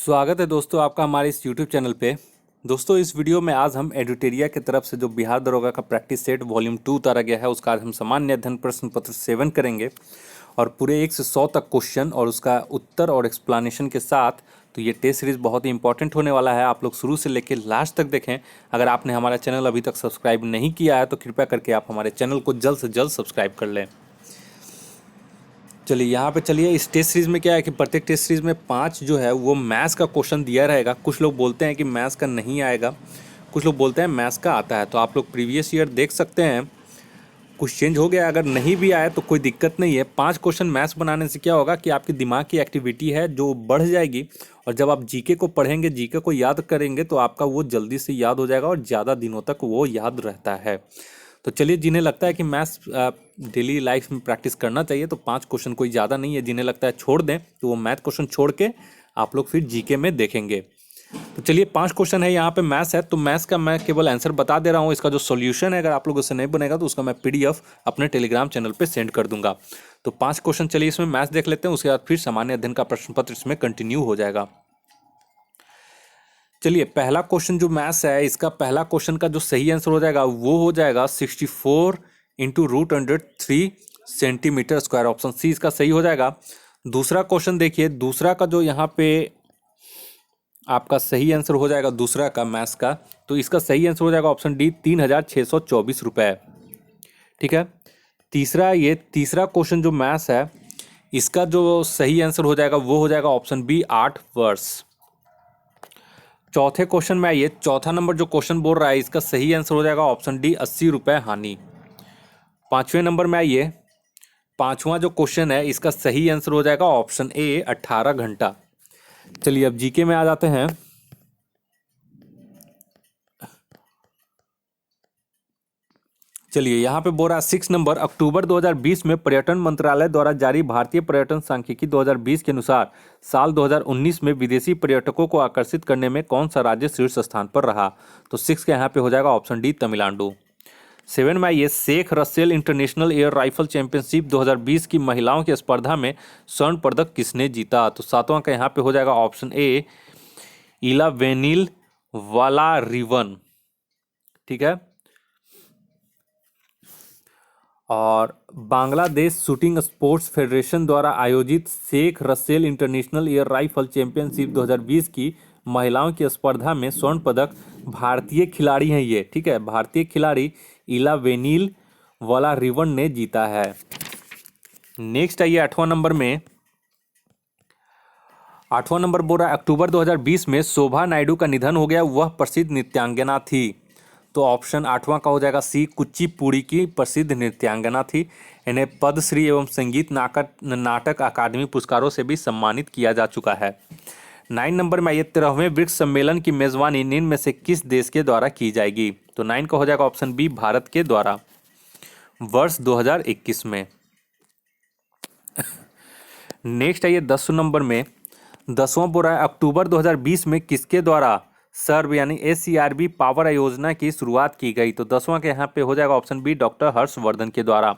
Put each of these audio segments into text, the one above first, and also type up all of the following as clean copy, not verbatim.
स्वागत है दोस्तों आपका हमारे इस YouTube चैनल पे। दोस्तों इस वीडियो में आज हम एडिटोरिया की तरफ से जो बिहार दरोगा का प्रैक्टिस सेट वॉल्यूम 2 उतारा गया है उसका आज हम सामान्य अध्ययन प्रश्न पत्र 7 करेंगे और पूरे 1 से 100 तक क्वेश्चन और उसका उत्तर और एक्सप्लेनेशन के साथ। तो ये टेस्ट सीरीज बहुत ही इंपॉर्टेंट होने वाला है, आप लोग शुरू से लेकर लास्ट तक देखें। अगर आपने हमारा चैनल अभी तक सब्सक्राइब नहीं किया है तो कृपया करके आप हमारे चैनल को जल्द से जल्द सब्सक्राइब कर लें। चलिए यहाँ पे चलिए, इस टेस्ट सीरीज में क्या है कि प्रत्येक टेस्ट सीरीज में 5 जो है वो मैथ्स का क्वेश्चन दिया रहेगा। कुछ लोग बोलते हैं कि मैथ्स का नहीं आएगा, कुछ लोग बोलते हैं मैथ्स का आता है। तो आप लोग प्रीवियस ईयर देख सकते हैं, कुछ चेंज हो गया। अगर नहीं भी आया तो कोई दिक्कत नहीं है। 5 क्वेश्चन मैथ्स बनाने से क्या होगा कि आपकी दिमाग की एक्टिविटी है जो बढ़ जाएगी, और जब आप जीके को पढ़ेंगे, जीके को याद करेंगे तो आपका वो जल्दी से याद हो जाएगा और ज़्यादा दिनों तक वो याद रहता है। तो चलिए, जिन्हें लगता है कि मैथ्स डेली लाइफ में प्रैक्टिस करना चाहिए तो 5 क्वेश्चन कोई ज़्यादा नहीं है। जिन्हें लगता है छोड़ दें तो वो मैथ क्वेश्चन छोड़ के आप लोग फिर जीके में देखेंगे। तो चलिए, 5 क्वेश्चन है, यहाँ पे मैथ्स है। तो मैथ्स का मैं केवल आंसर बता दे रहा हूँ। इसका जो सॉल्यूशन है, अगर आप लोगों से नहीं बनेगा तो उसका मैं पीडीएफ अपने टेलीग्राम चैनल पे सेंड कर दूंगा। तो 5 क्वेश्चन चलिए इसमें मैथ्स देख लेते हैं, उसके बाद फिर सामान्य अध्ययन का प्रश्न पत्र इसमें कंटिन्यू हो जाएगा। चलिए, पहला क्वेश्चन जो मैथ्स है, इसका पहला क्वेश्चन का जो सही आंसर हो जाएगा वो हो जाएगा 64 into √103 centimetre square. Option C इसका सही हो जाएगा। दूसरा क्वेश्चन देखिए, दूसरा का जो यहाँ पे आपका सही आंसर हो जाएगा दूसरा का मैथ्स का, तो इसका सही आंसर हो जाएगा ऑप्शन डी 3624 रुपये। ठीक है। तीसरा क्वेश्चन जो मैथ्स है, इसका जो सही आंसर हो जाएगा वो हो जाएगा ऑप्शन बी 8 वर्ष। चौथे क्वेश्चन में आइए, चौथा नंबर जो क्वेश्चन बोल रहा है इसका सही आंसर हो जाएगा ऑप्शन डी 80 रुपये हानि। पांचवें नंबर में आइए, पांचवा जो क्वेश्चन है इसका सही आंसर हो जाएगा ऑप्शन ए 18 घंटा। चलिए अब जीके में आ जाते हैं। चलिए यहाँ पे बोल रहा है 6 नंबर, अक्टूबर 2020 में पर्यटन मंत्रालय द्वारा जारी भारतीय पर्यटन सांख्यिकी 2020 के अनुसार साल 2019 में विदेशी पर्यटकों को आकर्षित करने में कौन सा राज्य शीर्ष स्थान पर रहा। तो 6 का यहाँ पे हो जाएगा ऑप्शन डी तमिलनाडु। 7 में आइए, Sheikh Russel international air rifle championship 2020 की महिलाओं की स्पर्धा में स्वर्ण पदक किसने जीता। तो 7वां का यहाँ पे हो जाएगा ऑप्शन ए इलावेनिल वालारिवन। ठीक है। और बांग्लादेश शूटिंग स्पोर्ट्स फेडरेशन द्वारा आयोजित Sheikh Russel international air rifle championship 2020 की महिलाओं की स्पर्धा में स्वर्ण पदक भारतीय खिलाड़ी हैं ये। ठीक है, भारतीय खिलाड़ी इलावेनिल वालारिवन ने जीता है। नेक्स्ट आइए 8वां नंबर में। 8वां नंबर बोल रहा है अक्टूबर 2020 में शोभा नायडू का निधन हो गया, वह प्रसिद्ध नृत्यांगना थी। तो ऑप्शन 8वां का हो जाएगा सी, कुचिपुड़ी की प्रसिद्ध नृत्यांगना थी। इन्हें पद्मश्री एवं संगीत नाटक अकादमी पुरस्कारों से भी सम्मानित किया जा चुका है। 9 नंबर में आइए, 13वें ब्रिक्स सम्मेलन की मेजबानी निम्न में से किस देश के द्वारा की जाएगी। तो 9 का हो जाएगा ऑप्शन बी, भारत के द्वारा, वर्ष 2021 में। नेक्स्ट आइए 10 नंबर में। 10वां बोल रहा है अक्टूबर 2020 में किसके द्वारा सर्व यानी SCRB पावर योजना की शुरुआत की गई। तो 10वां के यहाँ पे हो जाएगा ऑप्शन बी, डॉक्टर हर्षवर्धन के द्वारा।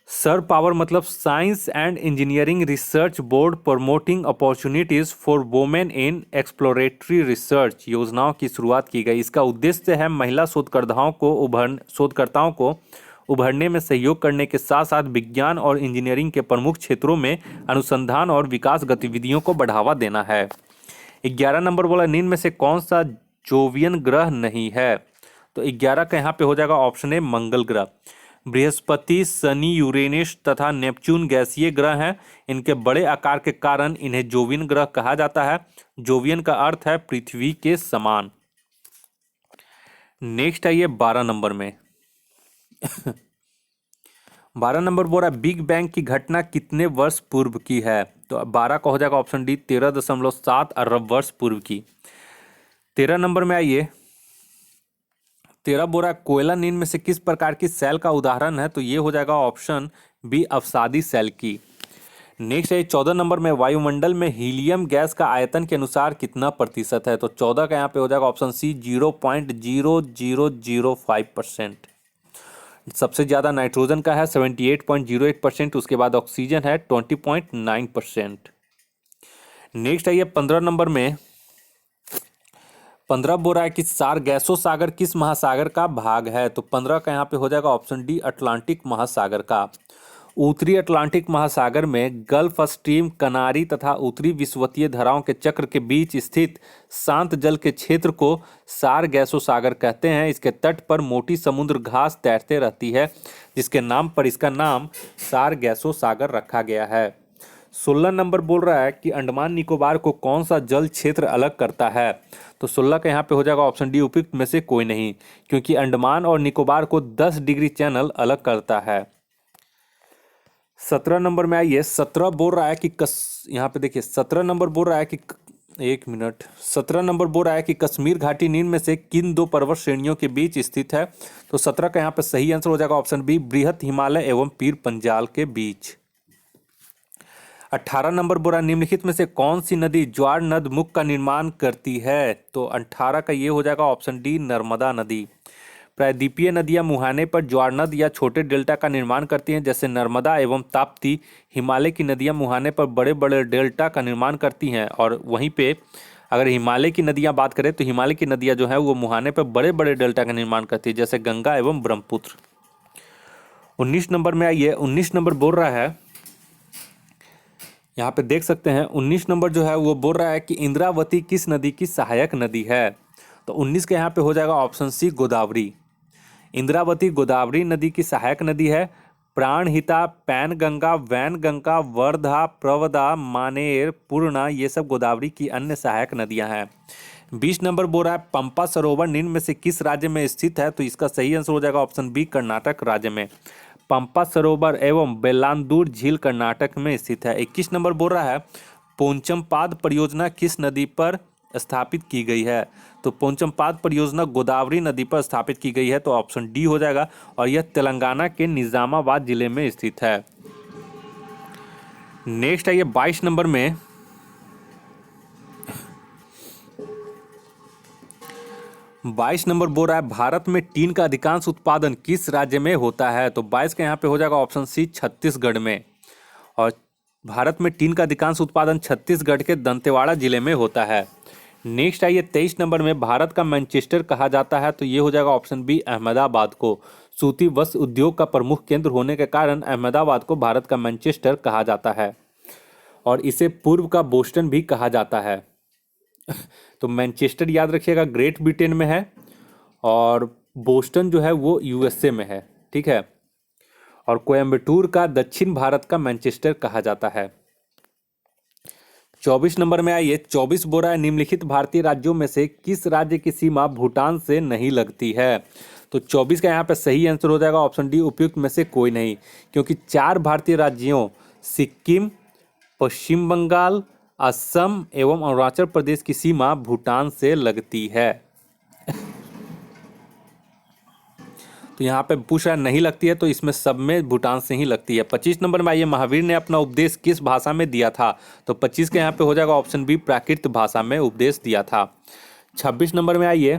सर्व पावर मतलब science and engineering research board promoting opportunities for women in exploratory research योजनाओं की शुरुआत की गई। इसका उद्देश्य है महिला शोधकर्ताओं को उभरने में सहयोग करने के साथ साथ विज्ञान और इंजीनियरिंग के प्रमुख क्षेत्रों में अनुसंधान और विकास गतिविधियों को बढ़ावा देना है। 11 नंबर बोला, निम्न में से कौन सा जोवियन ग्रह नहीं है। तो 11 का यहाँ पे हो जाएगा ऑप्शन ए, मंगल ग्रह। बृहस्पति, शनि, यूरेनस तथा नेपच्यून गैसीय ग्रह हैं। इनके बड़े आकार के कारण इन्हें जोवियन ग्रह कहा जाता है। जोवियन का अर्थ है पृथ्वी के समान। नेक्स्ट आइए 12 नंबर में। 12 नंबर बोल रहा है बिग बैंग की घटना कितने वर्ष पूर्व की है। तो 12 का हो जाएगा ऑप्शन डी, 13.7 अरब वर्ष पूर्व की। 13 नंबर में आइए, 13 बोल रहा है कोयला निम्न में से किस प्रकार की सेल का उदाहरण है। तो ये हो जाएगा ऑप्शन बी, अवसादी सेल की। नेक्स्ट है 14 नंबर में, वायुमंडल में हीलियम गैस का आयतन के अनुसार कितना प्रतिशत है। तो 14 का यहाँ पे हो जाएगा ऑप्शन सी, 0.0005%। सबसे ज़्यादा नाइट्रोजन का है 78.08%, उसके बाद ऑक्सीजन है 20.9%। नेक्स्ट आइए 15 नंबर में। 15 बोल रहा है कि सारगैसो सागर किस महासागर का भाग है? तो 15 का यहाँ पे हो जाएगा ऑप्शन डी, अटलांटिक महासागर का। उत्तरी अटलांटिक महासागर में गल्फ स्ट्रीम, कनारी तथा उत्तरी विषुवतीय धाराओं के चक्र के बीच स्थित शांत जल के क्षेत्र को सारगैसो सागर कहते हैं। इसके तट पर मोटी समुद्र घास तैरते रहती है, जिसके नाम पर इसका नाम सारगैसो सागर रखा गया है। 16 नंबर बोल रहा है कि अंडमान निकोबार को कौन सा जल क्षेत्र अलग करता है? तो 16 का यहाँ पे हो जाएगा ऑप्शन डी, उपयुक्त में से कोई नहीं, क्योंकि अंडमान और निकोबार को 10 डिग्री चैनल अलग करता है। 17 नंबर में आइए। 17 बोल रहा है कि यहाँ पे देखिए 17 नंबर बोल रहा है कि 17 नंबर बोल रहा है कि कश्मीर घाटी निम्न में से किन दो पर्वत श्रेणियों के बीच स्थित है? तो 17 का यहाँ पे सही आंसर हो जाएगा ऑप्शन बी, बृहत हिमालय एवं पीर पंजाल के बीच। 18 नंबर बोल रहा है निम्नलिखित में से कौन सी नदी ज्वार नद मुख का निर्माण करती है? तो 18 का ये हो जाएगा ऑप्शन डी, नर्मदा नदी। प्रायद्वीपीय नदियां मुहाने पर ज्वार नद या छोटे डेल्टा का निर्माण करती हैं, जैसे नर्मदा एवं ताप्ती। हिमालय की नदियां मुहाने पर बड़े बड़े डेल्टा का निर्माण करती हैं, और वहीं पे अगर हिमालय की नदियां बात करें तो हिमालय की नदियां जो है वो मुहाने पर बड़े बड़े डेल्टा का निर्माण करती है, जैसे गंगा एवं ब्रह्मपुत्र। 19 नंबर में आइए। 19 नंबर बोल रहा है, यहाँ पे देख सकते हैं 19 नंबर जो है वो बोल रहा है कि इंद्रावती किस नदी की सहायक नदी है? तो 19 के यहाँ पे हो जाएगा ऑप्शन सी, गोदावरी। इंद्रावती गोदावरी नदी की सहायक नदी है। प्राणहिता, पैनगंगा, वैनगंगा, वर्धा, प्रवदा, मानेर, पूर्णा ये सब गोदावरी की अन्य सहायक नदियां हैं। 20 नंबर बोल रहा है पंपा सरोवर निम्न में से किस राज्य में स्थित है? तो इसका सही आंसर हो जाएगा ऑप्शन बी, कर्नाटक राज्य में। पंपा सरोवर एवं बेलांदूर झील कर्नाटक में स्थित है। 21 नंबर बोल रहा है पोंचमपाद परियोजना किस नदी पर स्थापित की गई है? तो पोंचमपाद परियोजना गोदावरी नदी पर स्थापित की गई है, तो ऑप्शन डी हो जाएगा, और यह तेलंगाना के निजामाबाद जिले में स्थित है। नेक्स्ट आइए 22 नंबर में। 22 नंबर बोल रहा है भारत में टीन का अधिकांश उत्पादन किस राज्य में होता है? तो 22 का यहाँ पे हो जाएगा ऑप्शन सी, छत्तीसगढ़ में। और भारत में टीन का अधिकांश उत्पादन छत्तीसगढ़ के दंतेवाड़ा जिले में होता है। नेक्स्ट आइए 23 नंबर में। भारत का मैनचेस्टर कहा जाता है, तो ये हो जाएगा ऑप्शन बी, अहमदाबाद को। सूती वस्त्र उद्योग का प्रमुख केंद्र होने के कारण अहमदाबाद को भारत का मैनचेस्टर कहा जाता है, और इसे पूर्व का बोस्टन भी कहा जाता है। तो मैनचेस्टर याद रखिएगा ग्रेट ब्रिटेन में है, और बोस्टन जो है वो यूएसए में है, ठीक है। और कोयम्बटूर का दक्षिण भारत का मैनचेस्टर कहा जाता है। 24 नंबर में आइए। 24 बोल रहा है निम्नलिखित भारतीय राज्यों में से किस राज्य की सीमा भूटान से नहीं लगती है? तो 24 का यहाँ पे सही आंसर हो जाएगा ऑप्शन डी, उपयुक्त में से कोई नहीं, क्योंकि 4 भारतीय राज्यों सिक्किम, पश्चिम बंगाल, असम एवं अरुणाचल प्रदेश की सीमा भूटान से लगती है। तो यहाँ पे पूछ रहा है नहीं लगती है, तो इसमें सब में भूटान से ही लगती है। 25 नंबर में आइए। महावीर ने अपना उपदेश किस भाषा में दिया था? तो 25 के यहाँ पे हो जाएगा ऑप्शन बी, प्राकृत भाषा में उपदेश दिया था। 26 नंबर में आइए।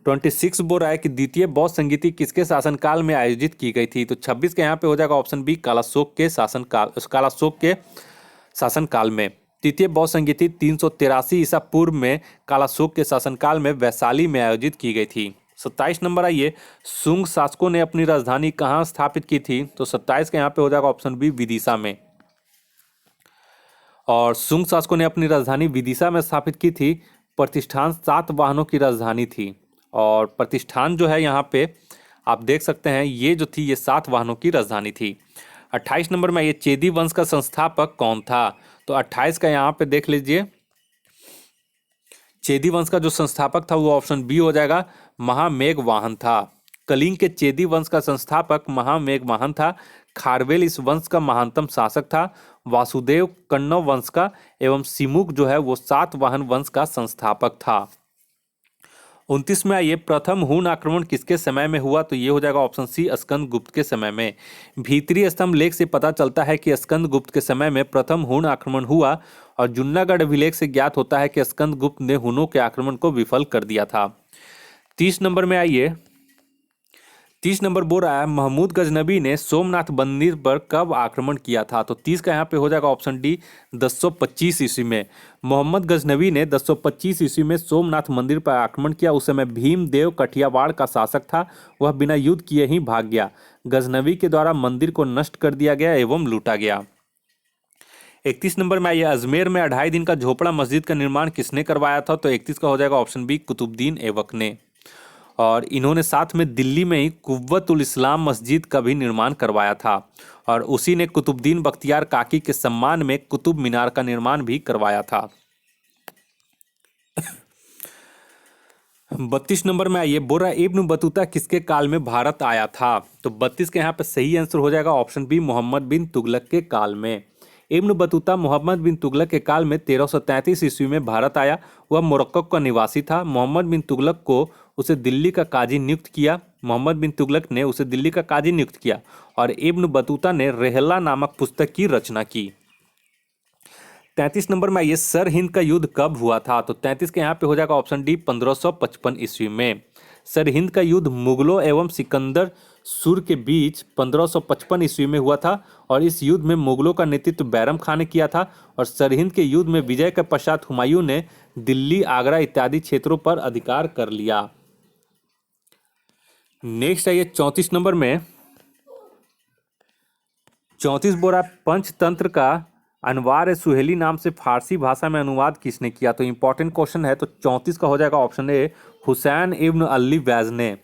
26 बोल रहा है कि द्वितीय बौद्ध संगीति किसके शासनकाल में आयोजित की गई थी? तो 26 के यहाँ पे हो जाएगा ऑप्शन बी, कालाशोक के शासनकाल में। तृतीय बौद्ध संगीति 383 ईसा पूर्व में कालाशोक के शासनकाल में वैशाली में आयोजित की गई थी। 27 नंबर आइए। शुंग शासकों ने अपनी राजधानी कहाँ स्थापित की थी? तो 27 के यहाँ पे हो जाएगा ऑप्शन बी, विदिशा में। और शुंग शासकों ने अपनी राजधानी विदिशा में स्थापित की थी। प्रतिष्ठान 7 वाहनों की राजधानी थी, और प्रतिष्ठान जो है यहाँ पे आप देख सकते हैं ये जो थी ये 7 वाहनों की राजधानी थी। 28 नंबर में ये चेदी वंश का संस्थापक कौन था? तो 28 का यहाँ पे देख लीजिए। चेदी वंश का जो संस्थापक था वो ऑप्शन बी हो जाएगा, महामेघवाहन था। कलिंग के चेदी वंश का संस्थापक महामेघवाहन था। खारवेल इस वंश का महानतम शासक था। वासुदेव कण्व वंश का एवं सिमुक जो है वो सातवाहन वंश का संस्थापक था। 29 में आइए। प्रथम हूण आक्रमण किसके समय में हुआ? तो ये हो जाएगा ऑप्शन सी, स्कंदगुप्त के समय में। भीतरी स्तंभ लेख से पता चलता है कि स्कंदगुप्त के समय में प्रथम हूण आक्रमण हुआ, और जुन्नागढ़ अभिलेख से ज्ञात होता है कि स्कंदगुप्त ने हुनों के आक्रमण को विफल कर दिया था। 30 नंबर में आइए। 30 नंबर बोल रहा है महमूद गजनबी ने सोमनाथ मंदिर पर कब आक्रमण किया था? तो 30 का यहाँ पे हो जाएगा ऑप्शन डी 1025 ईस्वी में। मोहम्मद गजनबी ने 1025 ईस्वी में सोमनाथ मंदिर पर आक्रमण किया। उस समय भीमदेव कठियावाड़ का शासक था, वह बिना युद्ध किए ही भाग गया। गजनबी के द्वारा मंदिर को नष्ट कर दिया गया एवं लूटा गया। 31 नंबर में आइए, अजमेर में 2.5 दिन का झोपड़ा मस्जिद का निर्माण किसने करवाया था? तो 31 का हो जाएगा ऑप्शन बी कुतुबुद्दीन ऐबक ने। और इन्होंने साथ में दिल्ली में ही कुव्वतुल इस्लाम मस्जिद का भी निर्माण करवाया था, और उसी ने कुतुबुद्दीन बख्तियार काकी के सम्मान में कुतुब मीनार का निर्माण भी करवाया था। 32 नंबर में आइए, बोरा इब्न बतूता किसके काल में भारत आया था? तो 32 के यहाँ पे सही आंसर हो जाएगा ऑप्शन बी मोहम्मद बिन तुगलक के काल में। इब्न बतूता मोहम्मद बिन तुगलक के काल में 1333 ईस्वी में भारत आया। वह मोरक्को का निवासी था। मोहम्मद बिन तुगलक को उसे दिल्ली का काजी नियुक्त किया। मोहम्मद बिन तुगलक ने उसे दिल्ली का काजी नियुक्त किया और इब्न बतूता ने रेहला नामक पुस्तक की रचना की। 33 नंबर में आइए, सर हिंद का युद्ध कब हुआ था? तो 33 के यहाँ पे हो जाएगा ऑप्शन डी 1555 ईस्वी में। सर हिंद का युद्ध मुगलों एवं सिकंदर सुर के बीच 1555 ईस्वी में हुआ था, और इस युद्ध में मुगलों का नेतृत्व बैरम खान ने किया था, और सरहिंद के युद्ध में विजय के पश्चात हुमायूं ने दिल्ली, आगरा इत्यादि क्षेत्रों पर अधिकार कर लिया। नेक्स्ट आइए 34 नंबर में। 34 बोरा पंचतंत्र का अनवार सुहेली नाम से फारसी भाषा में अनुवाद किसने किया? तो इंपॉर्टेंट क्वेश्चन है, तो 34 का हो जाएगा ऑप्शन ए हुसैन इब्न अली वैज ने।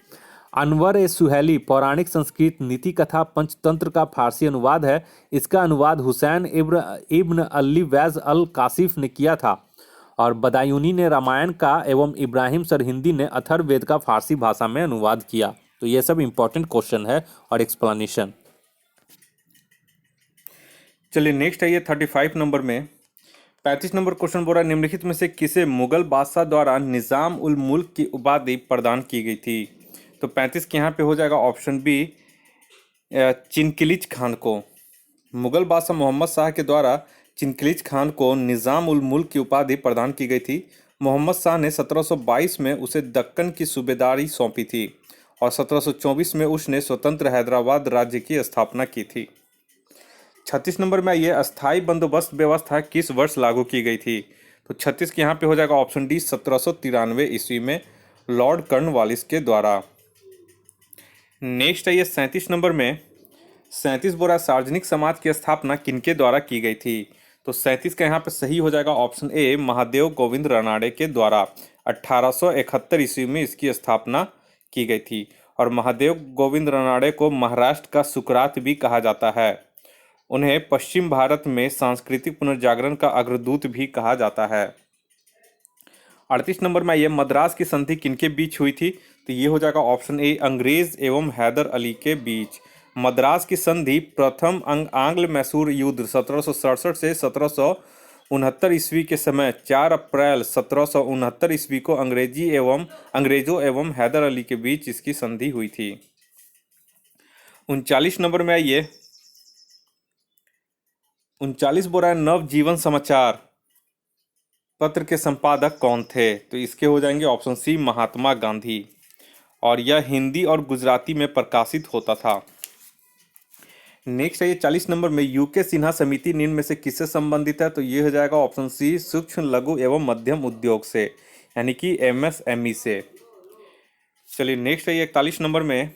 अनवर ए सुहेली पौराणिक संस्कृत नीति कथा पंचतंत्र का फारसी अनुवाद है। इसका अनुवाद हुसैन इब्न अली वैज अल कासिफ ने किया था, और बदायूनी ने रामायण का एवं इब्राहिम सरहिंदी ने अथर्ववेद का फारसी भाषा में अनुवाद किया। तो ये सब इंपॉर्टेंट क्वेश्चन है और एक्सप्लेनेशन। चलिए नेक्स्ट आइए 35 नंबर में। 35 नंबर क्वेश्चन बोल रहा है, निम्नलिखित में से किसे मुगल बादशाह द्वारा निज़ाम उल मुल्क की उपाधि प्रदान की गई थी? तो 35 के यहाँ पे हो जाएगा ऑप्शन बी चिनकिलिज खान को। मुगल बादशाह मोहम्मद शाह के द्वारा चिनकिलिज खान को निज़ाम उल मुल्क की उपाधि प्रदान की गई थी। मोहम्मद शाह ने 1722 में उसे दक्कन की सूबेदारी सौंपी थी, और 1724 में उसने स्वतंत्र हैदराबाद राज्य की स्थापना की थी। 36 नंबर में आइए, अस्थाई बंदोबस्त व्यवस्था किस वर्ष लागू की गई थी? तो 36 के यहाँ पे हो जाएगा ऑप्शन डी 1793 ईस्वी में लॉर्ड कर्नवालिस के द्वारा। नेक्स्ट आइए 37 नंबर में। 37 बोरा सार्वजनिक समाज की स्थापना किनके द्वारा की गई थी? तो 37 का यहाँ पे सही हो जाएगा ऑप्शन ए महादेव गोविंद रानाडे के द्वारा। 1871 ईस्वी में इसकी स्थापना की गई थी, और महादेव गोविंद रानाडे को महाराष्ट्र का सुकरात भी कहा जाता है। उन्हें पश्चिम भारत में सांस्कृतिक पुनर्जागरण का अग्रदूत भी कहा जाता है। 38 नंबर में ये मद्रास की संधि किनके बीच हुई थी? तो ये हो जाएगा ऑप्शन ए अंग्रेज एवं हैदर अली के बीच। मद्रास की संधि प्रथम आंग्ल मैसूर युद्ध 1767 से 1769 ईस्वी के समय 4 अप्रैल 1769 ईस्वी को अंग्रेजों एवं हैदर अली के बीच इसकी संधि हुई थी। 39 नंबर में आइए, 39 बोल रहा है नवजीवन समाचार पत्र के संपादक कौन थे? तो इसके हो जाएंगे ऑप्शन सी महात्मा गांधी, और यह हिंदी और गुजराती में प्रकाशित होता था। नेक्स्ट है ये 40 नंबर में, यूके सिन्हा समिति निम्न में से किससे संबंधित है? तो ये हो जाएगा ऑप्शन सी सूक्ष्म लघु एवं मध्यम उद्योग से, यानी कि एमएसएमई से। चलिए नेक्स्ट है ये 41 नंबर में।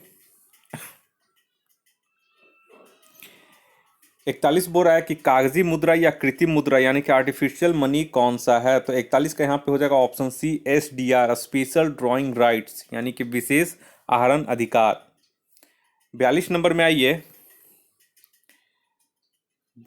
41 बोल रहा है कि कागजी मुद्रा या कृत्रिम मुद्रा यानी कि आर्टिफिशियल मनी कौन सा है? तो 41 का यहाँ पे हो जाएगा option C SDR special drawing rights, यानी कि विशेष आहरण अधिकार। 42 नंबर में आइए,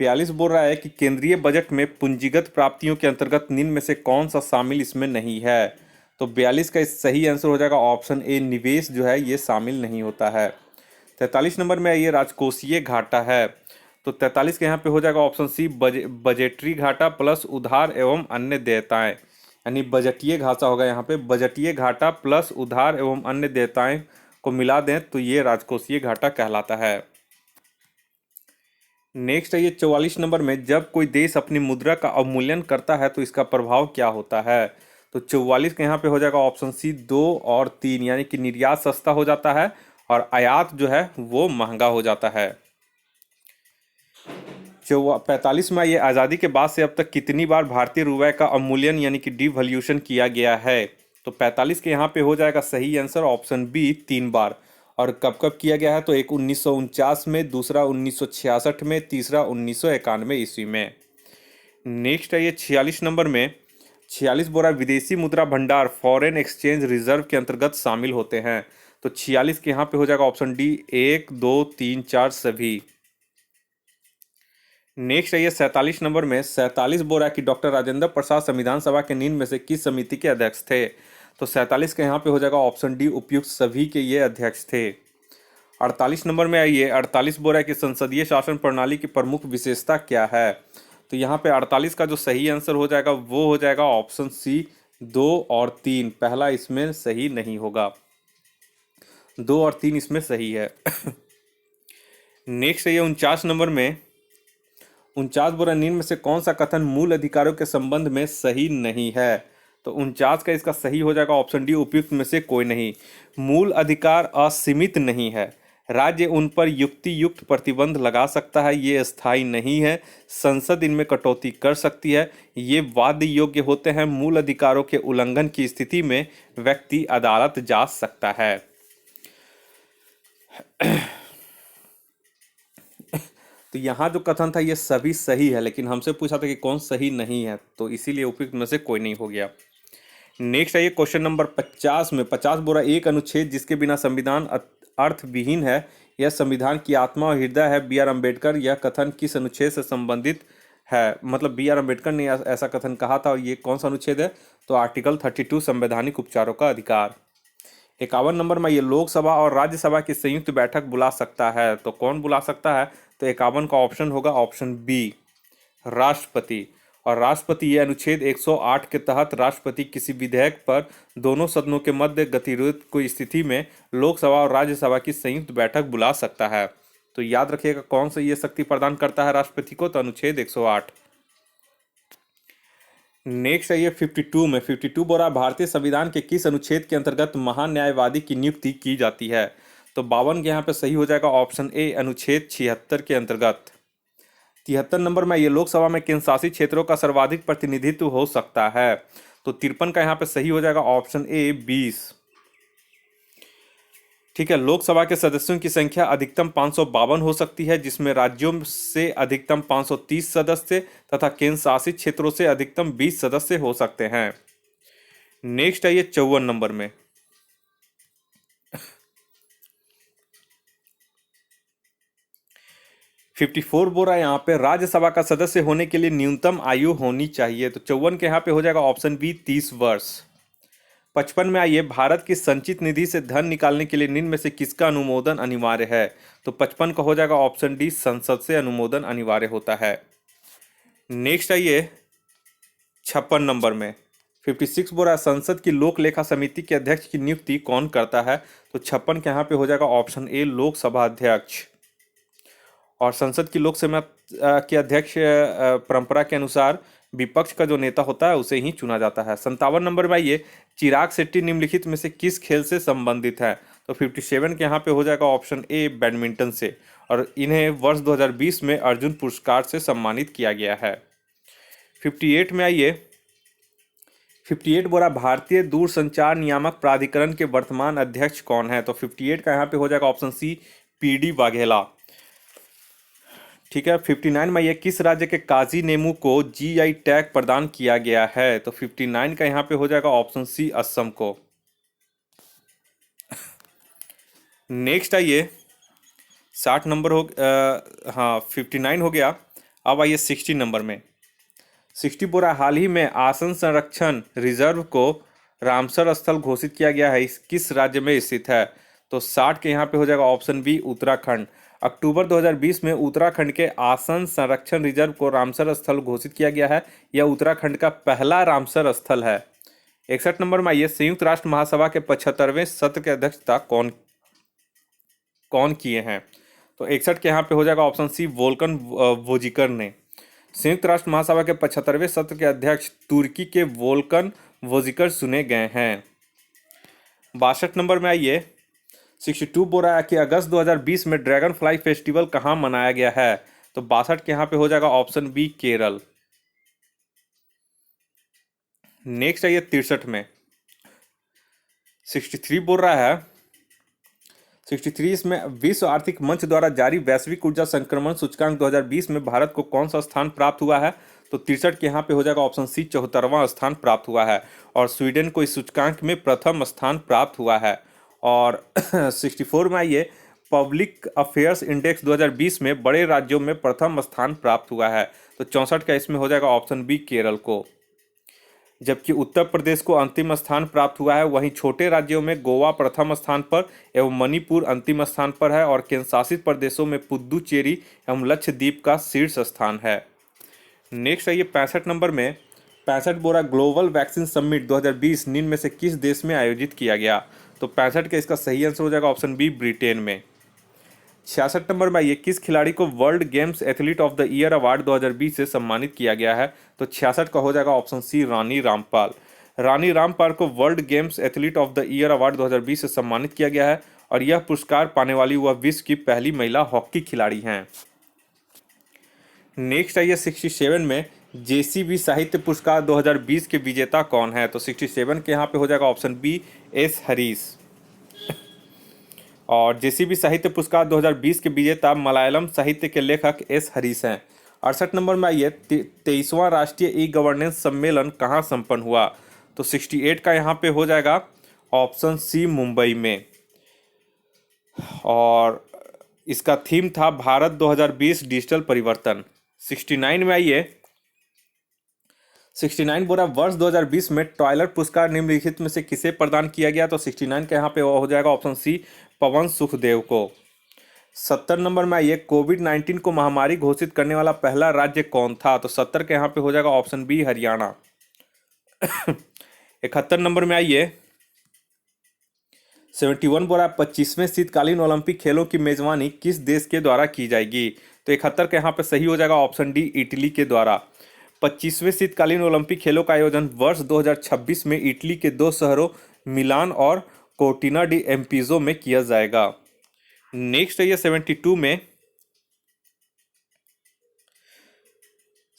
42 बोल रहा है कि केंद्रीय बजट में पूंजीगत प्राप्तियों के अंतर्गत निम्न में से कौन सा शामिल इसमें नहीं है? तो 42 का सही आंसर हो जाएगा ऑप्शन ए निवेश जो है ये शामिल नहीं होता है। 43 नंबर में आइए, राजकोषीय घाटा है। तो 43 के यहाँ पे हो जाएगा ऑप्शन सी बजटरी घाटा प्लस उधार एवं अन्य देयताएं, यानी बजटीय घाटा होगा यहाँ पे। बजटीय घाटा प्लस उधार एवं अन्य देयताएं को मिला दें तो ये राजकोषीय घाटा कहलाता है। नेक्स्ट है ये 44 नंबर में, जब कोई देश अपनी मुद्रा का अवमूल्यन करता है तो इसका प्रभाव क्या होता है? तो 44 के यहाँ पे हो जाएगा ऑप्शन सी 2 और 3, यानी कि निर्यात सस्ता हो जाता है और आयात जो है वो महंगा हो जाता है। जो 45 में, ये आज़ादी के बाद से अब तक कितनी बार भारतीय रुपए का अवमूल्यन यानी कि डिवैल्यूएशन किया गया है? तो 45 के यहाँ पे हो जाएगा सही आंसर ऑप्शन बी, 3 बार। और कब कब किया गया है? तो एक 1949 में, दूसरा 1966 में, तीसरा 1991 ईस्वी में। नेक्स्ट है ये 46 नंबर में, 46 बोरा विदेशी मुद्रा भंडार फॉरेन एक्सचेंज रिजर्व के अंतर्गत शामिल होते हैं। तो 46 के यहाँ पे हो जाएगा ऑप्शन डी, 1, 2, 3, 4 सभी। नेक्स्ट है ये 47 नंबर में, 47 बोरा की डॉक्टर राजेंद्र प्रसाद संविधान सभा के निम्न में से किस समिति के अध्यक्ष थे? तो 47 के यहाँ पे हो जाएगा ऑप्शन डी, उपयुक्त सभी के ये अध्यक्ष थे। 48 नंबर में आइए, 48 बोरा की संसदीय शासन प्रणाली की प्रमुख विशेषता क्या है? तो यहाँ पे 48 का जो सही आंसर हो जाएगा वो हो जाएगा ऑप्शन सी, 2 और 3। पहला इसमें सही नहीं होगा, 2 और 3 इसमें सही है। नेक्स्ट है ये 49 नंबर में, 49 बोरा निम्न में से कौन सा कथन मूल अधिकारों के संबंध में सही नहीं है? तो 49 का इसका सही हो जाएगा ऑप्शन डी, उपयुक्त में से कोई नहीं। मूल अधिकार असीमित नहीं है, राज्य उन पर युक्ति युक्त प्रतिबंध लगा सकता है, ये स्थायी नहीं है, संसद इनमें कटौती कर सकती है, ये वाद्य योग्य होते हैं, मूल अधिकारों के उल्लंघन की स्थिति में व्यक्ति अदालत जा सकता है। तो यहाँ जो कथन था ये सभी सही है, लेकिन हमसे पूछा था कि कौन सही नहीं है, तो इसीलिए उपयुक्त में से कोई नहीं हो गया। नेक्स्ट है ये क्वेश्चन नंबर 50 में, 50 बोरा एक अनुच्छेद जिसके बिना संविधान अर्थविहीन है, यह संविधान की आत्मा और हृदय है, बी आर अम्बेडकर। यह कथन किस अनुच्छेद से संबंधित है? मतलब बी आर अम्बेडकर ने ऐसा कथन कहा था, और ये कौन सा अनुच्छेद है? तो आर्टिकल 32 संवैधानिक उपचारों का अधिकार। 51 नंबर में, ये लोकसभा और राज्यसभा की संयुक्त बैठक बुला सकता है, तो कौन बुला सकता है? तो 51 का ऑप्शन होगा ऑप्शन बी, राष्ट्रपति। और राष्ट्रपति ये अनुच्छेद 108 के तहत राष्ट्रपति किसी विधेयक पर दोनों सदनों के मध्य गतिरोध की स्थिति में लोकसभा और राज्यसभा की संयुक्त बैठक बुला सकता है। तो याद रखिएगा कौन सा ये शक्ति प्रदान करता है राष्ट्रपति को? तो अनुच्छेद 108। नेक्स्ट है ये 52 में, 52 बोरा भारतीय संविधान के किस अनुच्छेद के अंतर्गत महान न्यायवादी की नियुक्ति की जाती है? तो 52 के यहाँ पे सही हो जाएगा ऑप्शन ए, अनुच्छेद 76 के अंतर्गत। 73 नंबर में, ये लोकसभा में किन शासित क्षेत्रों का सर्वाधिक प्रतिनिधित्व हो सकता है? तो 53 का यहाँ पे सही हो जाएगा ऑप्शन ए, 20। ठीक है, लोकसभा के सदस्यों की संख्या अधिकतम 552 हो सकती है, जिसमें राज्यों से अधिकतम 530 सदस्य तथा केंद्र शासित क्षेत्रों से अधिकतम 20 सदस्य हो सकते हैं। नेक्स्ट है ये 54 नंबर में, 54 बोरा यहाँ पे राज्यसभा का सदस्य होने के लिए न्यूनतम आयु होनी चाहिए। तो 54 के यहाँ पे हो जाएगा ऑप्शन बी, 30 वर्ष। 55 में आइए, भारत की संचित निधि से धन निकालने के लिए निम्न में से किसका अनुमोदन अनिवार्य है? तो 55 का हो जाएगा ऑप्शन डी, संसद से अनुमोदन अनिवार्य होता है। नेक्स्ट आइए 56 नंबर में, 56 बोरा संसद की लोक लेखा समिति के अध्यक्ष की नियुक्ति कौन करता है? तो 56 के यहाँ पे हो जाएगा ऑप्शन ए, लोकसभा अध्यक्ष। और संसद की लोकसभा के अध्यक्ष परंपरा के अनुसार विपक्ष का जो नेता होता है उसे ही चुना जाता है। 57 नंबर में ये चिराग शेट्टी निम्नलिखित में से किस खेल से संबंधित है? तो 57 के यहाँ पे हो जाएगा ऑप्शन ए, बैडमिंटन से। और इन्हें वर्ष 2020 में अर्जुन पुरस्कार से सम्मानित किया गया है। 58 में आइए, 58 बोरा भारतीय दूरसंचार नियामक प्राधिकरण के वर्तमान अध्यक्ष कौन है? तो 58 का यहाँ पे हो जाएगा ऑप्शन सी, पीडी वाघेला। ठीक है, 59 में ये किस राज्य के काजी नेमू को जीआई टैग प्रदान किया गया है? तो 59 का यहाँ पे हो जाएगा ऑप्शन सी, असम को। नेक्स्ट आइए 60 नंबर हो, हाँ 59 हो गया। अब आइए 60 नंबर में, 60 बोरा हाल ही में आसन संरक्षण रिजर्व को रामसर स्थल घोषित किया गया है, इस किस राज्य में स्थित है? तो 60 के यहाँ पे हो जाएगा ऑप्शन बी, उत्तराखंड। अक्टूबर 2020 में उत्तराखंड के आसन संरक्षण रिजर्व को रामसर स्थल घोषित किया गया है। यह उत्तराखंड का पहला रामसर स्थल है। 61 नंबर में आइए, संयुक्त राष्ट्र महासभा के 75वें सत्र की अध्यक्षता कौन किए हैं? तो 61 के यहाँ पे हो जाएगा ऑप्शन सी, वोल्कन वोजिकर ने। संयुक्त राष्ट्र महासभा के 75वें सत्र के अध्यक्ष तुर्की के वोल्कन वोजिकर चुने गए हैं। 62 नंबर में आइए, 62 बोल रहा है कि अगस्त 2020 में ड्रैगन फ्लाई फेस्टिवल कहाँ मनाया गया है? तो 62 के यहाँ पे हो जाएगा ऑप्शन बी केरल। नेक्स्ट है ये 63 में 63 बोल रहा है 63 इसमें विश्व आर्थिक मंच द्वारा जारी वैश्विक ऊर्जा संक्रमण सूचकांक 2020 में भारत को कौन सा स्थान प्राप्त हुआ है? तो 63 के यहाँ पे हो जाएगा ऑप्शन सी 74वां स्थान प्राप्त हुआ है और स्वीडन को इस सूचकांक में प्रथम स्थान प्राप्त हुआ है। और 64 में आइए पब्लिक अफेयर्स इंडेक्स 2020 में बड़े राज्यों में प्रथम स्थान प्राप्त हुआ है। तो 64 का इसमें हो जाएगा ऑप्शन बी केरल को। जबकि उत्तर प्रदेश को अंतिम स्थान प्राप्त हुआ है, वहीं छोटे राज्यों में गोवा प्रथम स्थान पर एवं मणिपुर अंतिम स्थान पर है और केंद्र शासित प्रदेशों में पुद्दुचेरी एवं लक्षद्वीप का शीर्ष स्थान है। नेक्स्ट है ये 65 नंबर में 65 बोरा ग्लोबल वैक्सीन समिट 2020 निम्न में से किस देश में आयोजित किया गया? तो 65 का इसका सही आंसर हो जाएगा ऑप्शन बी ब्रिटेन में। 66 नंबर में ये किस खिलाड़ी को world games athlete of the year award 2020 से सम्मानित किया गया है? तो 66 का हो जाएगा ऑप्शन सी रानी रामपाल। रानी रामपाल को world games athlete of the year award 2020 से सम्मानित किया गया है और यह पुरस्कार पाने वाली वह विश्व की पहली महिला हॉकी खिलाड़ी हैं। नेक्स्ट है ये 67 में जेसीबी साहित्य पुरस्कार 2020 के विजेता कौन है? तो 67 के यहाँ पे हो जाएगा ऑप्शन बी एस हरीश। और जेसीबी साहित्य पुरस्कार 2020 के विजेता मलयालम साहित्य के लेखक एस हरीश हैं। 68 नंबर में आइए 23वां राष्ट्रीय ई गवर्नेंस सम्मेलन कहाँ संपन्न हुआ? तो 68 का यहाँ पे हो जाएगा ऑप्शन सी मुंबई में और इसका थीम था भारत 2020 डिजिटल परिवर्तन। 69 में आइए 69 बोला वर्ष 2020 में टॉयलेट पुरस्कार निम्नलिखित में से किसे प्रदान किया गया? तो 69 के यहाँ पे हो जाएगा ऑप्शन सी पवन सुखदेव को। 70 नंबर में आइए कोविड-19 को महामारी घोषित करने वाला पहला राज्य कौन था? तो 70 के यहाँ पे हो जाएगा ऑप्शन बी हरियाणा। 71 नंबर में आइए 71 बोला 25वें शीतकालीन ओलंपिक खेलों की मेजबानी किस देश के द्वारा की जाएगी? तो 71 के यहाँ पे सही हो जाएगा ऑप्शन डी इटली के द्वारा। 25वें शीतकालीन ओलंपिक खेलों का आयोजन वर्ष 2026 में इटली के दो शहरों मिलान और कोर्टिना डी एम्पिजो में किया जाएगा। नेक्स्ट है ये 72 में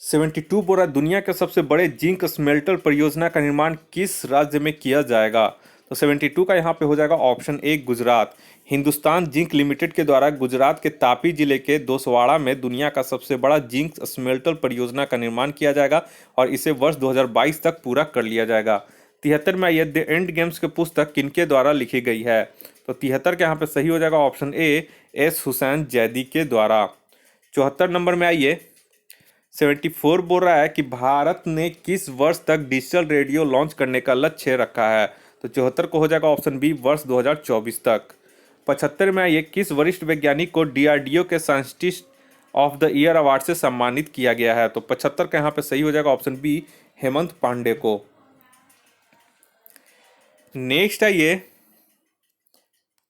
72 बोरा दुनिया के सबसे बड़े जिंक स्मेल्टर परियोजना का निर्माण किस राज्य में किया जाएगा? तो 72 का यहाँ पे हो जाएगा option A Gujarat. Hindustan zinc limited के द्वारा गुजरात के तापी जिले के दोसवाड़ा में दुनिया का सबसे बड़ा जिंक स्मेल्टर परियोजना का निर्माण किया जाएगा और इसे वर्ष 2022 तक पूरा कर लिया जाएगा। 73 में आइए द एंड गेम्स की पुस्तक किनके द्वारा लिखी गई है? तो 73 के यहाँ पे सही हो जाएगा option A S Hussain Zaidi के द्वारा। 74 नंबर में आइए 74 बोल रहा है कि भारत ने किस वर्ष तक डिजिटल रेडियो लॉन्च करने का लक्ष्य रखा है? तो 74 को हो जाएगा ऑप्शन बी वर्ष 2024 तक। 75 में आइए किस वरिष्ठ वैज्ञानिक को डीआरडीओ के scientist of the year award से सम्मानित किया गया है? तो 75 का यहाँ पे सही हो जाएगा ऑप्शन बी हेमंत पांडे को। नेक्स्ट है ये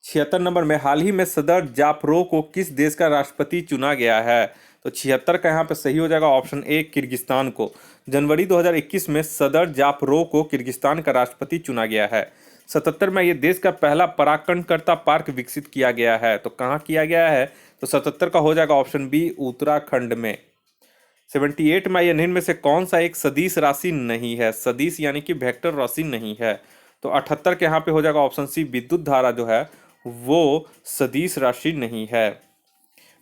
76 नंबर में हाल ही में सदर जाफरोव को किस देश का राष्ट्रपति चुना गया है? तो 76 का यहाँ पे सही हो जाएगा ऑप्शन ए किर्गिस्तान को। जनवरी 2021 में सदर जाफरोव को किर्गिस्तान का राष्ट्रपति चुना गया है। 77 में ये देश का पहला परागणकर्ता पार्क विकसित किया गया है, तो कहाँ किया गया है? तो 77 का हो जाएगा ऑप्शन बी उत्तराखंड में। 78 में ये निम्न में से कौन सा एक सदिश राशि नहीं है? सदिश यानी कि वेक्टर राशि नहीं है। तो 78 के यहाँ पे हो जाएगा ऑप्शन सी विद्युत धारा जो है वो सदिश राशि नहीं है।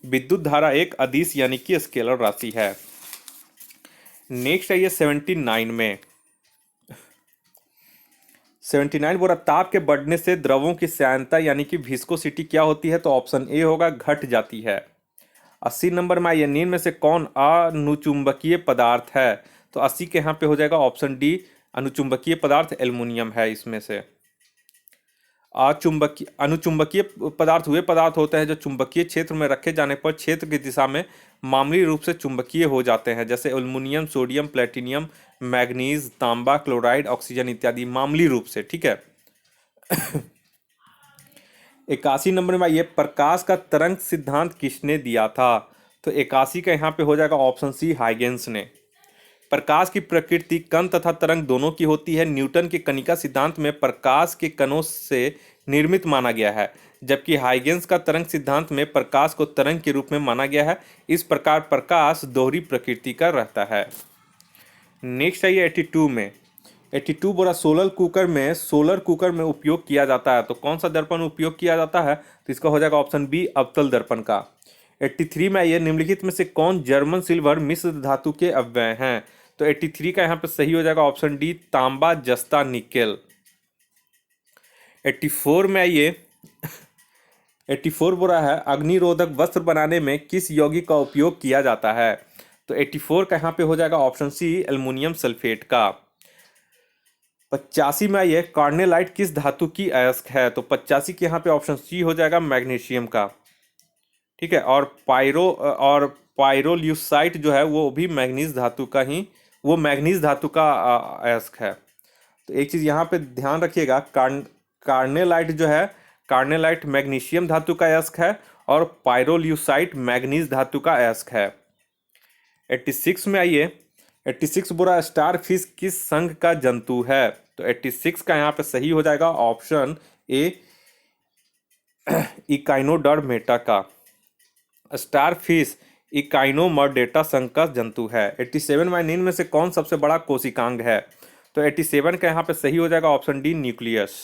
विद्युत धारा एक अदिश यानी कि स्केलर राशि है। नेक्स्ट है ये 79 में 79 बोला ताप के बढ़ने से द्रवों की श्यानता यानी कि विस्कोसिटी क्या होती है? तो ऑप्शन ए होगा घट जाती है। 80 नंबर में ये निम्न में से कौन अनुचुंबकीय पदार्थ है? तो 80 के यहाँ पे हो जाएगा ऑप्शन डी अनुचुंबकीय पदार्थ एल्युमिनियम है। इसमें से अनुचुंबकीय पदार्थ वे पदार्थ होते हैं जो चुंबकीय क्षेत्र में रखे जाने पर क्षेत्र की दिशा में मामूली रूप से चुंबकीय हो जाते हैं, जैसे एल्युमिनियम, सोडियम, प्लेटिनियम, मैग्नीज, तांबा, क्लोराइड, ऑक्सीजन इत्यादि मामूली रूप से। ठीक है। 81 नंबर में ये प्रकाश का तरंग सिद्धांत किसने दिया था? तो 81 का यहाँ पे हो जाएगा ऑप्शन सी हाइगेंस ने। प्रकाश की प्रकृति कण तथा तरंग दोनों की होती है। न्यूटन के कणिका सिद्धांत में प्रकाश के कणों से निर्मित माना गया है, जबकि हाइगेंस का तरंग सिद्धांत में प्रकाश को तरंग के रूप में माना गया है। इस प्रकार प्रकाश दोहरी प्रकृति का रहता है। नेक्स्ट है ये 82 में। 82 बोला सोलर कुकर में उपयोग किया जाता है। तो कौन सा दर्पण उपयोग किया जाता है? तो इसका हो जाएगा ऑप्शन बी, अवतल दर्पण का। 83 में ये निम्नलिखित में से कौन जर्मन सिल्वर मिश्र धातु के अव्यय हैं? तो 83 का यहाँ पे सही हो जाएगा ऑप्शन डी, तांबा जस्ता निकेल। 84 में ये 84 बोला है अग्निरोधक वस्त्र बनाने में किस यौगिक का उपयोग किया जाता है? तो 84 का यहाँ पे हो जाएगा ऑप्शन सी, एल्युमिनियम सल्फेट का। 85 में ये कार्नेलाइट किस धातु की अयस्क है? तो 85 के यहाँ पे ऑप्शन सी हो जाएगा, मैग्नीशियम का। ठीक है, और पायरोल्यूसाइट जो है वो भी मैग्नीज धातु का अयस्क है। तो एक चीज यहाँ पे ध्यान रखिएगा, कार्नेलाइट जो है, कार्नेलाइट मैग्नीशियम धातु का अयस्क है और पायरोल्यूसाइट मैग्नीज धातु का अयस्क है। 86 में आइए। 86 बोला स्टार फिश किस संघ का जंतु है? तो 86 का यहाँ पे सही हो जाएगा ऑप्शन ए, इकाइनोडर्मेटा का। स्टार फिश इकाइनोमर्डेटा संघ का जंतु है। 87 में निम्न में से कौन सबसे बड़ा कोशिकांग है? तो 87 का यहाँ पे सही हो जाएगा ऑप्शन डी, न्यूक्लियस।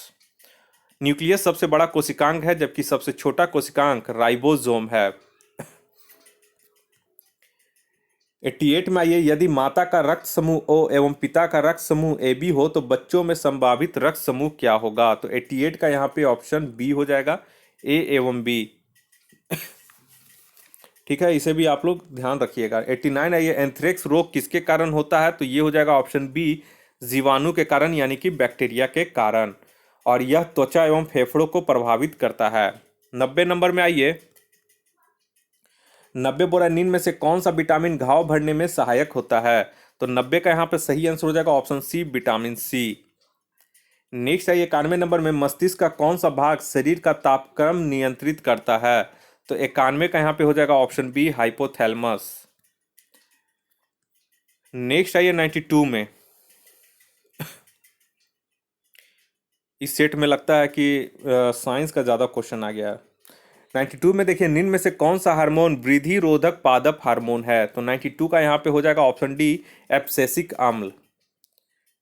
न्यूक्लियस सबसे बड़ा कोशिकांग है, जबकि सबसे छोटा कोशिकांग राइबोसोम है। 88 में आइए, यदि माता का रक्त समूह ओ एवं पिता का रक्त समूह ए बी हो तो बच्चों में संभावित रक्त समूह क्या होगा? तो 88 का यहाँ पे ऑप्शन बी हो जाएगा, ए एवं बी। ठीक है, इसे भी आप लोग ध्यान रखिएगा। 89 है ये एंथ्रेक्स रोग किसके कारण होता है? तो ये हो जाएगा ऑप्शन बी, जीवाणु के कारण, यानी कि बैक्टीरिया के कारण, और यह त्वचा एवं फेफड़ों को प्रभावित करता है। 90 नंबर में आइए। 90 बोला निम्न में से कौन सा विटामिन घाव भरने में सहायक होता है? तो 90 का यहाँ पे सही आंसर हो जाएगा option C, vitamin C. Next है 91 नंबर में, मस्तिष्क का कौन सा भाग शरीर का तापक्रम नियंत्रित करता है? तो 91 का यहाँ पे हो जाएगा ऑप्शन बी, हाइपोथैलेमस। नेक्स्ट आइए 92 में। इस सेट में लगता है कि साइंस का ज़्यादा क्वेश्चन आ गया है। 92 में देखिए, निम्न में से कौन सा हार्मोन वृद्धि रोधक पादप हार्मोन है? तो 92 का यहाँ पे हो जाएगा ऑप्शन डी, एब्सिसिक अम्ल।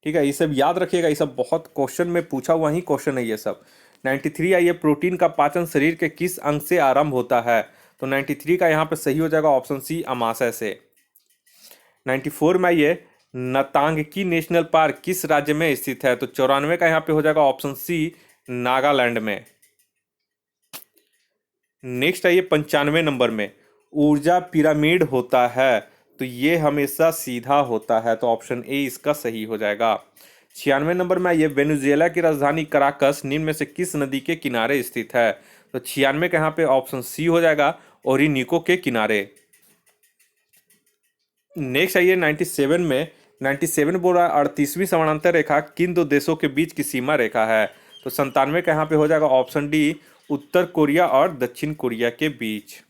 ठीक है, ये सब याद रखिएगा, ये सब बहुत क्वेश्चन में पूछा हुआ ही क्वेश्चन है ये सब। 93 आइए, प्रोटीन का पाचन शरीर के किस अंग से आरंभ होता है? तो 93 का यहाँ पे सही हो जाएगा ऑप्शन सी, अमाशय से। 94 में आइए, नतांगकी नेशनल पार्क किस राज्य में स्थित है? तो 94 का यहाँ पे हो जाएगा ऑप्शन सी, नागालैंड में। नेक्स्ट आइए 95 नंबर में, ऊर्जा पिरामिड होता है तो ये हमेशा सीधा होता है, तो ऑप्शन ए इसका सही हो जाएगा। 96 नंबर में ये वेनेजुएला की राजधानी कराकस निम्न में से किस नदी के किनारे स्थित है? तो 96 का यहाँ पे ऑप्शन सी हो जाएगा, ओरिनिको के किनारे। नेक्स्ट आइए 97 में। 97 बोला 38वीं समानांतर रेखा किन दो देशों के बीच की सीमा रेखा है? तो 97 का यहाँ पे हो जाएगा ऑप्शन डी, उत्तर कोरिया और दक्षिण कोरिया के बीच।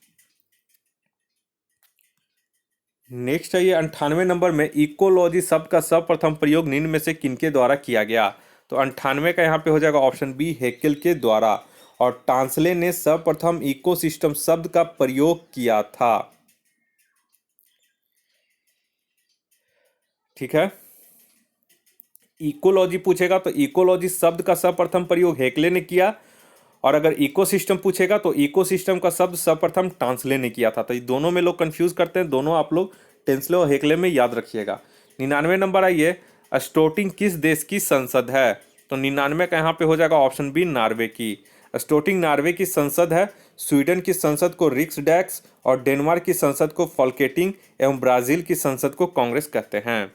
नेक्स्ट है ये 98 नंबर में, इकोलॉजी शब्द का सर्वप्रथम प्रयोग निम्न में से किनके द्वारा किया गया? तो 98 का यहाँ पे हो जाएगा ऑप्शन बी, हेकेल के द्वारा, और टांसले ने सर्वप्रथम इकोसिस्टम शब्द का प्रयोग किया था। ठीक है, इकोलॉजी पूछेगा तो इकोलॉजी शब्द का सर्वप्रथम प्रयोग हेकले ने किया, और अगर इकोसिस्टम पूछेगा तो इकोसिस्टम का शब्द सर्वप्रथम टांसले ने किया था। तो ये दोनों में लोग कंफ्यूज करते हैं, दोनों आप लोग टेंसले और हेकले में याद रखिएगा। 99 नंबर आइए, स्टोटिंग किस देश की संसद है? तो 99 का यहाँ पे हो जाएगा ऑप्शन बी, नॉर्वे की। स्टोटिंग नॉर्वे की संसद है। स्वीडन की संसद को रिक्सडैक्स और डेनमार्क की संसद को फॉल्केटिंग एवं ब्राजील की संसद को कांग्रेस कहते हैं।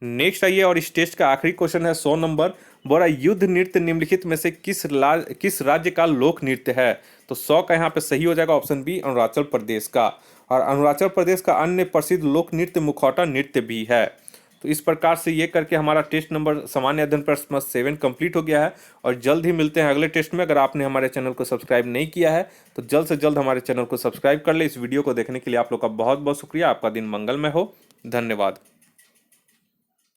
नेक्स्ट आइए, और इस टेस्ट का आखिरी क्वेश्चन है 100 नंबर। बोला युद्ध नृत्य निम्नलिखित में से किस राज्य का लोक नृत्य है? तो 100 का यहाँ पे सही हो जाएगा ऑप्शन बी, अरुणाचल प्रदेश का। और अरुणाचल प्रदेश का अन्य प्रसिद्ध लोक नृत्य मुखौटा नृत्य भी है। तो इस प्रकार से ये करके हमारा टेस्ट नंबर सामान्य अध्ययन प्रश्न 7 कंप्लीट हो गया है, और जल्द ही मिलते हैं अगले टेस्ट में। अगर आपने हमारे चैनल को सब्सक्राइब नहीं किया है तो जल्द से जल्द हमारे चैनल को सब्सक्राइब कर ले। इस वीडियो को देखने के लिए आप लोग का बहुत बहुत शुक्रिया। आपका दिन मंगलमय हो। धन्यवाद।